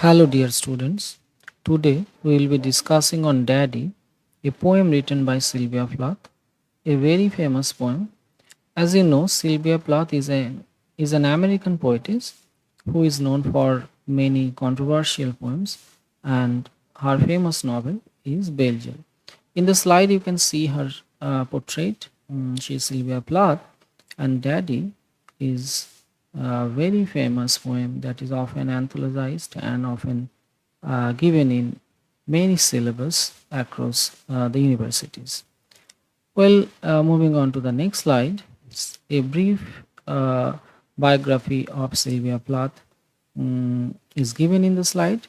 Hello, dear students. Today we will be discussing on Daddy, a poem written by Sylvia Plath, a very famous poem. As you know, Sylvia Plath is an American poetess who is known for many controversial poems, and her famous novel is Bachelor. In the slide, you can see her portrait. She is Sylvia Plath, and Daddy is a very famous poem that is often anthologized and often given in many syllabus across the universities. Well, moving on to the next slide, a brief biography of Sylvia Plath is given in the slide.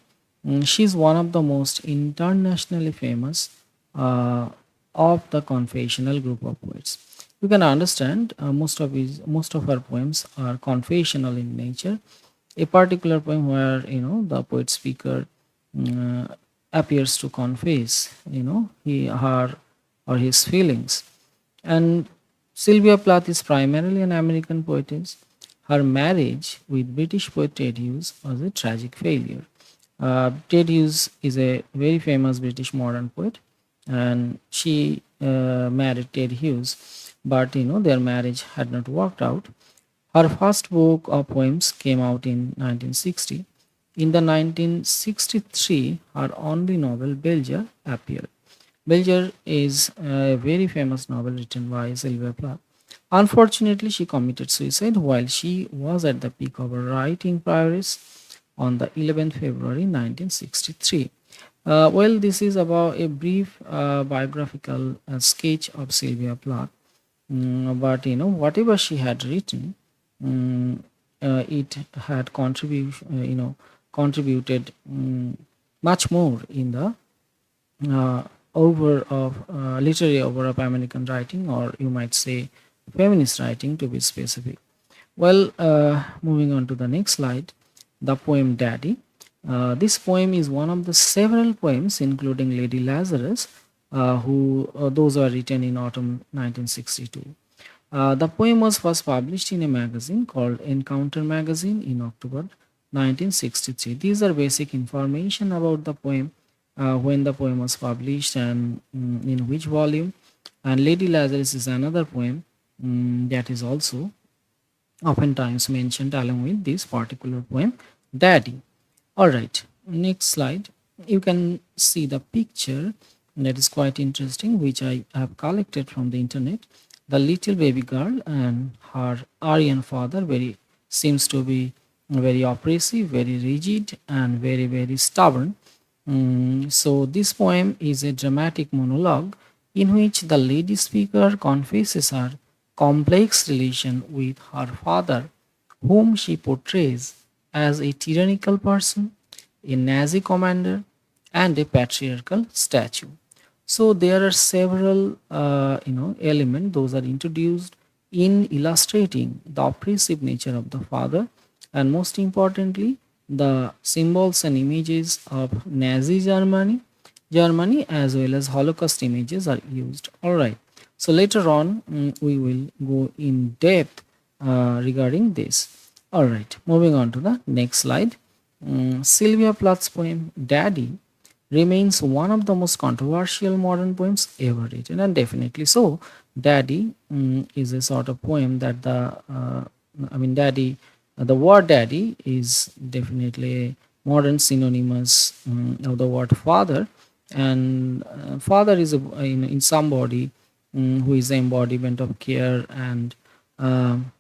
She is one of the most internationally famous uh, of the confessional group of poets. You can understand most of her poems are confessional in nature. A particular poem where the poet speaker mm, appears to confess he her or his feelings. And Sylvia Plath is primarily an American poetess. Her marriage with British poet Ted Hughes was a tragic failure. Ted Hughes is a very famous British modern poet, and she married Ted Hughes, but their marriage had not worked out. Her first book of poems came out in 1960. In the 1963, her only novel Belger appeared. Belger is a very famous novel written by Sylvia Plath. Unfortunately, she committed suicide while she was at the peak of her writing prowess on the 11th February 1963. Well, this is about a brief biographical sketch of Sylvia Plath. But whatever she had written, mm, it had contributed much more in the uh, over of literary over of American writing, or you might say feminist writing to be specific. Well, moving on to the next slide, the poem Daddy. This poem is one of the several poems, including Lady Lazarus, who those were written in autumn 1962. The poem was first published in a magazine called Encounter Magazine in October 1963. These are basic information about the poem, when the poem was published and in which volume. And Lady Lazarus is another poem that is also oftentimes mentioned along with this particular poem, Daddy. All right, next slide. You can see the picture that is quite interesting, which I have collected from the internet. The little baby girl and her Aryan father very seems to be very oppressive, very rigid, and very stubborn. So this poem is a dramatic monologue in which the lady speaker confesses her complex relation with her father, whom she portrays as a tyrannical person, a Nazi commander, and a patriarchal statue. So there are several elements those are introduced in illustrating the oppressive nature of the father, and most importantly the symbols and images of Nazi Germany as well as Holocaust images are used. All right. So later on, we will go in depth regarding this. All right. Moving on to the next slide. Sylvia Plath's poem "Daddy" remains one of the most controversial modern poems ever written, and definitely so. Daddy is a sort of poem that Daddy, the word daddy is definitely a modern synonymous of the word father, and father is in somebody who is the embodiment of care and um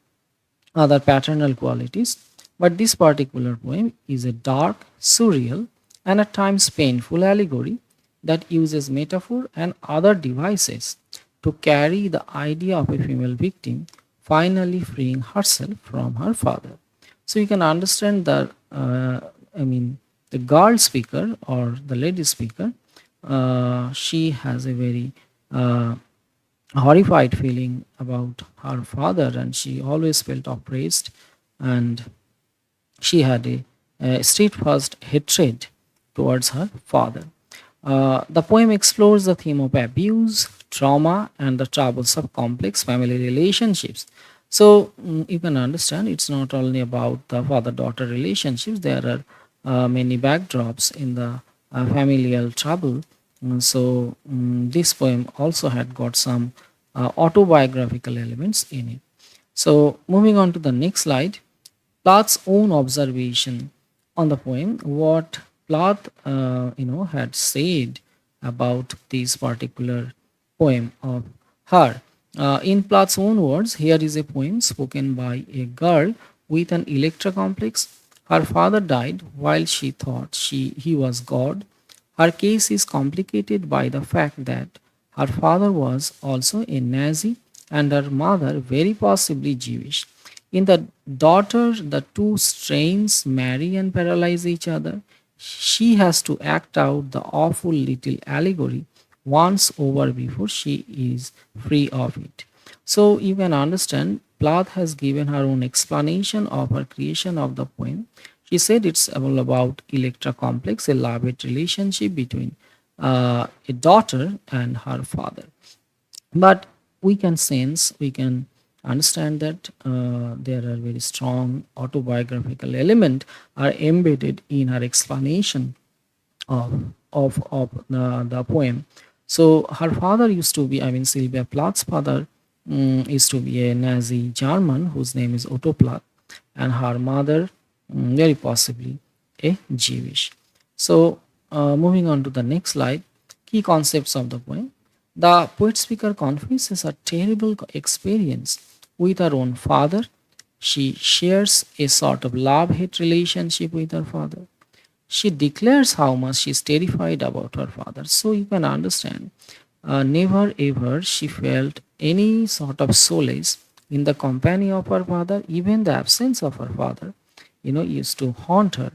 other paternal qualities. But this particular poem is a dark, surreal, and at times painful allegory that uses metaphor and other devices to carry the idea of a female victim finally freeing herself from her father. So you can understand that, the girl speaker or the lady speaker, she has a very uh, horrified feeling about her father, and she always felt oppressed, and she had a steadfast hatred towards her father. The poem explores the theme of abuse, trauma, and the troubles of complex family relationships. So you can understand it's not only about the father daughter relationships, there are many backdrops in the familial trouble. This poem also had got some autobiographical elements in it. So, moving on to the next slide, Plath's own observation on the poem, what Plath, had said about this particular poem of her. In Plath's own words, here is a poem spoken by a girl with an Electra complex. Her father died while she thought he was God. Her case is complicated by the fact that her father was also a Nazi and her mother very possibly Jewish. In the daughter, the two strains marry and paralyze each other. She has to act out the awful little allegory once over before she is free of it. So you can understand, Plath has given her own explanation of her creation of the poem. She said it's all about Electra complex, a love-hate relationship between a daughter and her father. But we can sense, we can understand that there are very strong autobiographical element are embedded in her explanation of the poem. So her father used to be, I mean, Sylvia Plath's father used to be a Nazi German whose name is Otto Plath, and her mother, very possibly, a Jewish. So, moving on to the next slide, key concepts of the poem. The poet speaker confesses a terrible experience with her own father. She shares a sort of love hate relationship with her father. She declares how much she is terrified about her father. So you can understand, never ever she felt any sort of solace in the company of her father. Even the absence of her father, used to haunt her.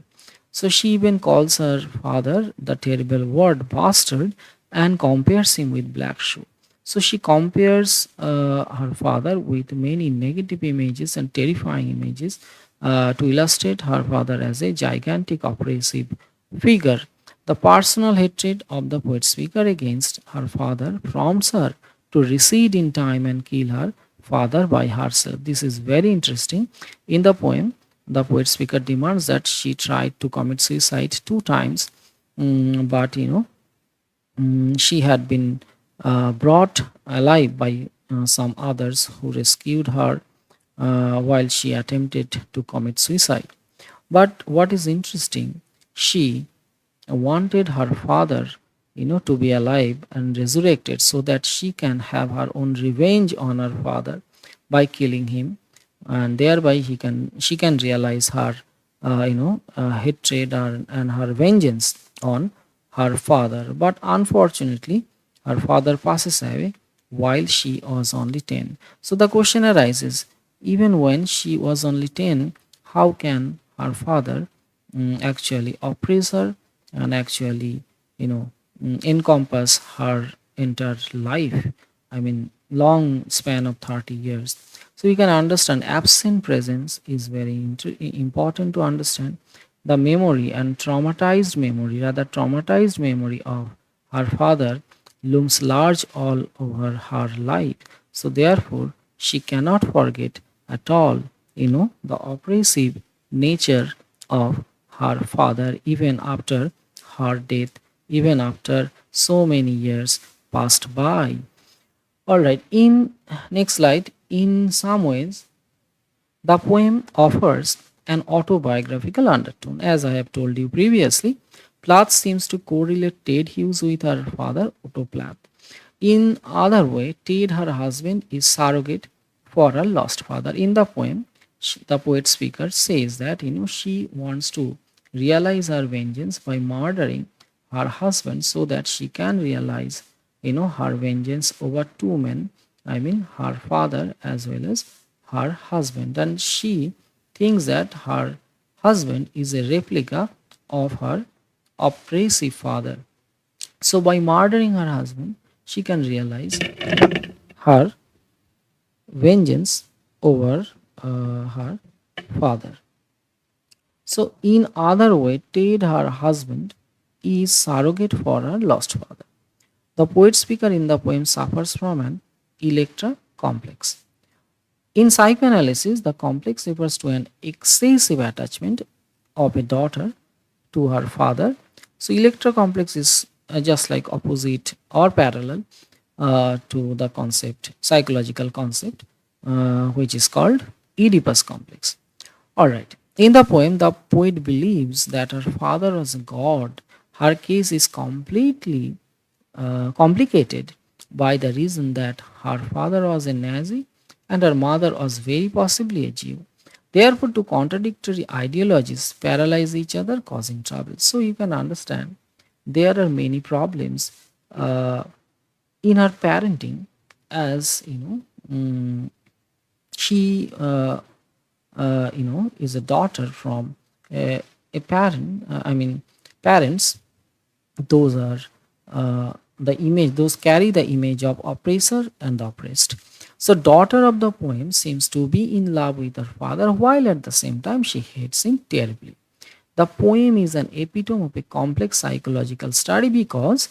So she even calls her father the terrible word bastard and compares him with Black Shoe. So she compares her father with many negative images and terrifying images to illustrate her father as a gigantic oppressive figure. The personal hatred of the poet speaker against her father prompts her to recede in time and kill her father by herself. This is very interesting. In the poem, the poet speaker demands that she tried to commit suicide 2 times, but she had been brought alive by some others who rescued her while she attempted to commit suicide. But what is interesting, she wanted her father, to be alive and resurrected so that she can have her own revenge on her father by killing him, and thereby she can realize her, hatred and her vengeance on her father. But unfortunately, her father passes away while she was only 10. So the question arises, even when she was only 10, how can her father actually oppress her and actually, encompass her entire life? I mean, long span of 30 years. So you can understand absent presence is very important to understand. The memory and traumatized memory of her father looms large all over her life. So therefore, she cannot forget at all, the oppressive nature of her father even after her death, even after so many years passed by. All right, in next slide, in some ways, the poem offers an autobiographical undertone. As I have told you previously, Plath seems to correlate Ted Hughes with her father, Otto Plath. In other way, Ted, her husband, is surrogate for her lost father. In the poem, the poet speaker says that she wants to realize her vengeance by murdering her husband so that she can realize her vengeance over two men. I mean, her father as well as her husband, and she thinks that her husband is a replica of her oppressive father. So, by murdering her husband, she can realize her vengeance over her father. So, in other way, Ted, her husband, is surrogate for her lost father. The poet speaker in the poem suffers from an Electra complex. In psychoanalysis, the complex refers to an excessive attachment of a daughter to her father. So Electra complex is just like opposite or parallel to the concept, psychological concept, which is called Oedipus complex. All right. In the poem, the poet believes that her father was a god. Her case is completely complicated by the reason that her father was a Nazi and her mother was very possibly a Jew. Therefore, two contradictory ideologies paralyze each other, causing trouble. So you can understand there are many problems uh, in her parenting, as she is a daughter from a parent. Parents, those are the image, those carry the image of oppressor and the oppressed. So daughter of the poem seems to be in love with her father while at the same time she hates him terribly. The poem is an epitome of a complex psychological study because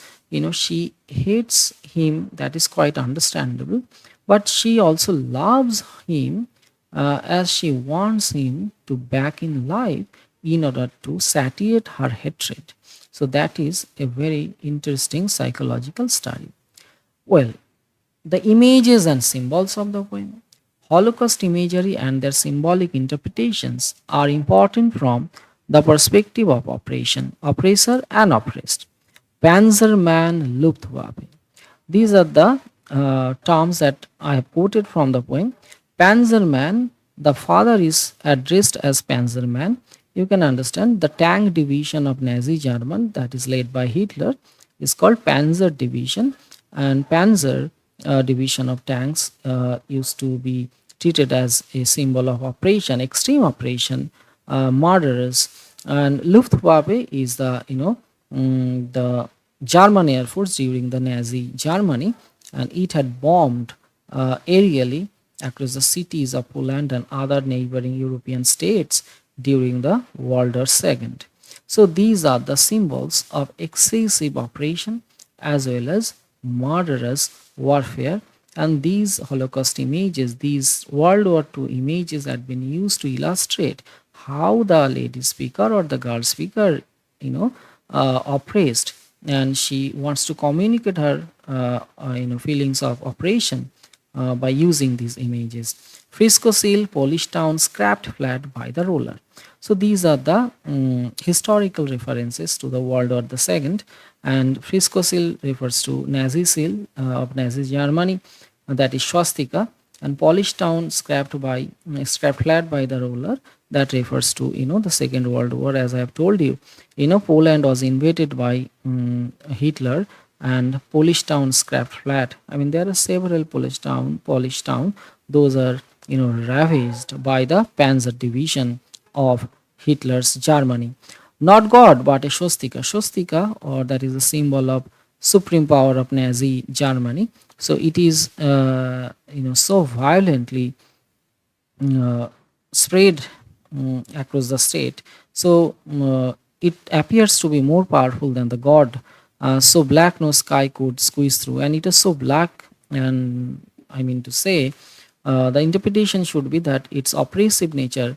she hates him, that is quite understandable, but she also loves him as she wants him to back in life in order to satiate her hatred. So that is a very interesting psychological study. Well, the images and symbols of the poem. Holocaust imagery and their symbolic interpretations are important from the perspective of oppressor, and oppressed. Panzermann Luftwaffe. These are the terms that I have quoted from the poem. Panzerman, the father is addressed as Panzerman. You can understand the tank division of Nazi German that is led by Hitler is called Panzer Division, and Panzer division of tanks used to be treated as a symbol of operation, extreme operation, murderers, and Luftwaffe is the German Air Force during the Nazi Germany, and it had bombed aerially across the cities of Poland and other neighboring European states during the World War II. So these are the symbols of excessive operation as well as murderous warfare, and these Holocaust images, these World War II images had been used to illustrate how the lady speaker or the girl speaker, oppressed, and she wants to communicate her, feelings of oppression by using these images. Frisco seal, polished town, scrapped flat by the roller. So these are the historical references to the World War II, and Frisco seal refers to Nazi seal of Nazi Germany, that is swastika, and polished town scrapped flat by the roller, that refers to the Second World War. As I have told you, Poland was invaded by Hitler, and Polish town scrapped flat. I mean, there are several Polish town. Those are ravaged by the Panzer division of Hitler's Germany. Not God, but a swastika. Swastika, or that is a symbol of supreme power of Nazi Germany. So it is so violently spread across the state. So it appears to be more powerful than the god. So black no sky could squeeze through, and it is so black. And I mean to say, the interpretation should be that its oppressive nature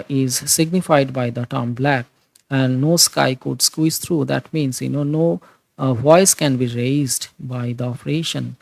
is signified by the term black, and no sky could squeeze through. That means no voice can be raised by the operation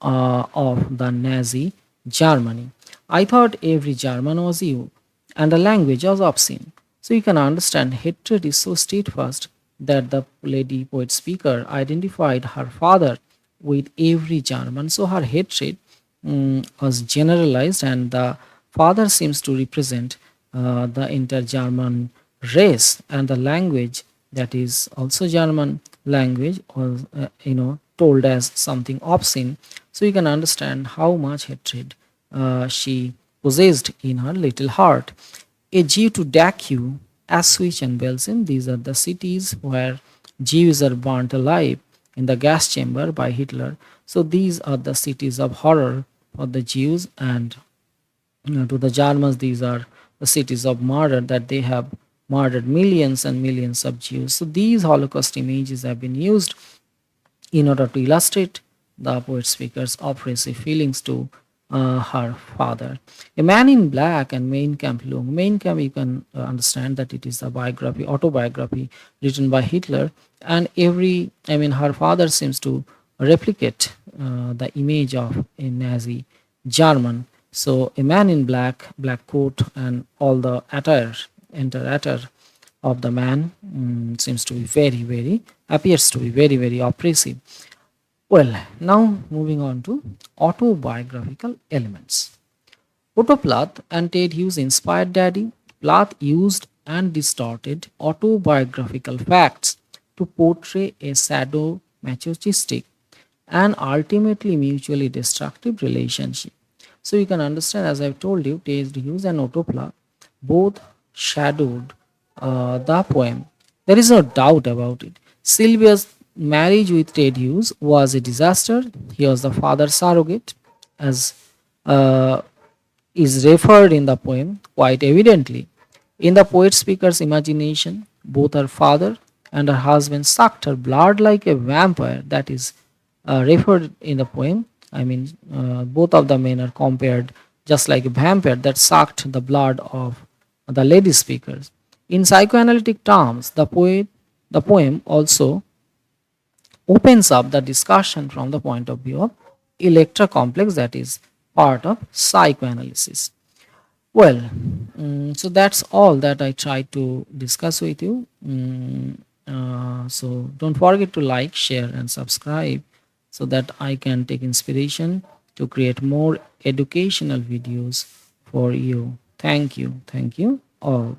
of the Nazi Germany. I thought every German was you, and the language was obscene. So you can understand hatred is so steadfast that the lady poet speaker identified her father with every German. So her hatred was generalized, and the father seems to represent the entire German race, and the language, that is also German language, was told as something obscene. So you can understand how much hatred she possessed in her little heart. A Jew to Dachau, Auschwitz, and Belsen, these are the cities where Jews are burnt alive in the gas chamber by Hitler. So these are the cities of horror for the Jews, and to the Germans, these are the cities of murder, that they have murdered millions and millions of Jews. So these Holocaust images have been used in order to illustrate the poet speaker's oppressive feelings to her father. A Man in Black and Mein Kampf Lung. Mein Kampf, you can understand that it is a biography, autobiography written by Hitler, and her father seems to replicate the image of a Nazi German. So, A Man in Black, black coat, and all the entire attire of the man seems to be appears to be very, very oppressive. Well, now moving on to autobiographical elements. Otto Plath and Ted Hughes inspired Daddy. Plath used and distorted autobiographical facts to portray a sadomasochistic and ultimately mutually destructive relationship. So you can understand, as I've told you, Ted Hughes and Otto Plath both shadowed the poem. There is no doubt about it. Sylvia's marriage with Ted Hughes was a disaster. He was the father surrogate, as uh, is referred in the poem quite evidently. In the poet speaker's imagination, both her father and her husband sucked her blood like a vampire. That is referred in the poem. Both of the men are compared just like a vampire that sucked the blood of the lady speakers. In psychoanalytic terms, the poem also opens up the discussion from the point of view of Electra complex, that is part of psychoanalysis. Well, so that's all that I tried to discuss with you. So don't forget to like, share, and subscribe so that I can take inspiration to create more educational videos for you. Thank you. Thank you all.